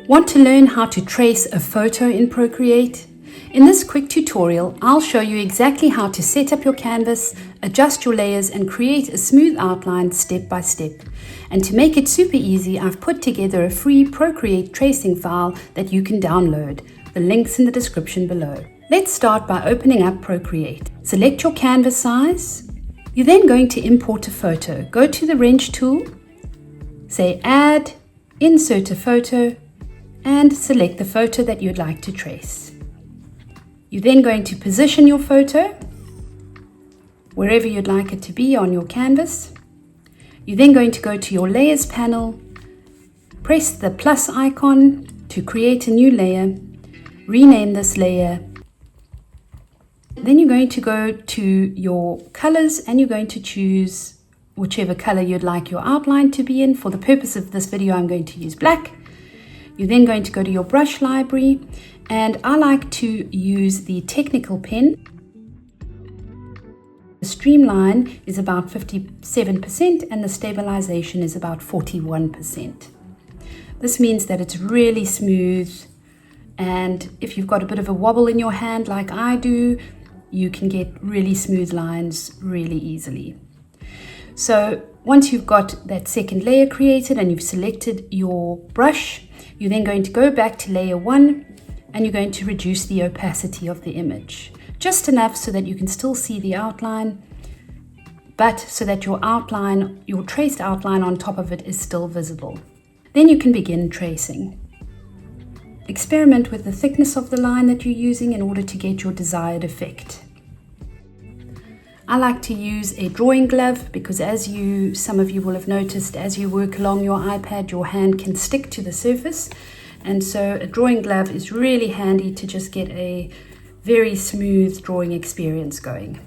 Want to learn how to trace a photo in Procreate? In this quick tutorial, I'll show you exactly how to set up your canvas, adjust your layers and create a smooth outline step by step. And to make it super easy, I've put together a free Procreate tracing file that you can download. The link's in the description below. Let's start by opening up Procreate. Select your canvas size. You're then going to import a photo. Go to the wrench tool, say Add, Insert a photo, and select the photo that you'd like to trace. You're then going to position your photo wherever you'd like it to be on your canvas. You're then going to go to your Layers panel, press the plus icon to create a new layer, rename this layer. Then you're going to go to your colors and you're going to choose whichever color you'd like your outline to be in. For the purpose of this video, I'm going to use black. You're then going to go to your brush library, and I like to use the technical pen. The streamline is about 57% and the stabilization is about 41%. This means that it's really smooth, and if you've got a bit of a wobble in your hand like I do, you can get really smooth lines really easily. So once you've got that second layer created and you've selected your brush, you're then going to go back to layer 1 and you're going to reduce the opacity of the image. Just enough so that you can still see the outline, but so that your outline, your traced outline on top of it is still visible. Then you can begin tracing. Experiment with the thickness of the line that you're using in order to get your desired effect. I like to use a drawing glove because some of you will have noticed, as you work along your iPad, your hand can stick to the surface. And so a drawing glove is really handy to just get a very smooth drawing experience going.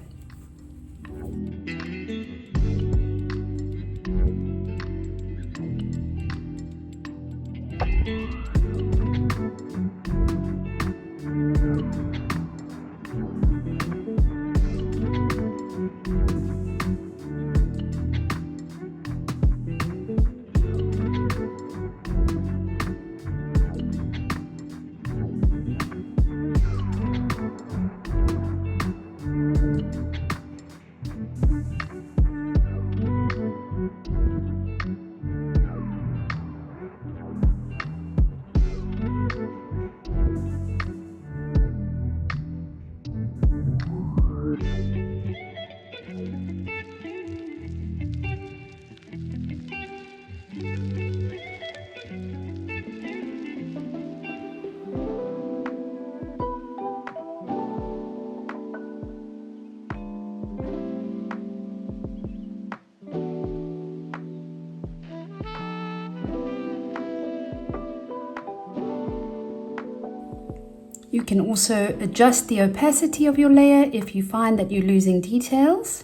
You can also adjust the opacity of your layer if you find that you're losing details.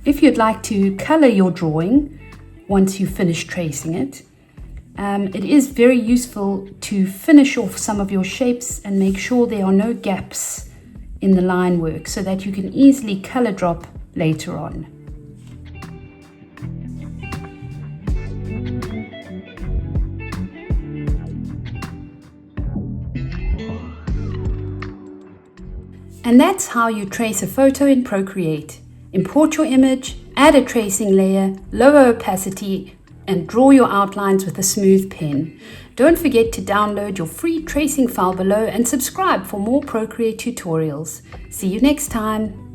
If you'd like to color your drawing once you finish tracing it, it is very useful to finish off some of your shapes and make sure there are no gaps in the line work so that you can easily color drop later on. And that's how you trace a photo in Procreate. Import your image, add a tracing layer, lower opacity, and draw your outlines with a smooth pen. Don't forget to download your free tracing file below and subscribe for more Procreate tutorials. See you next time.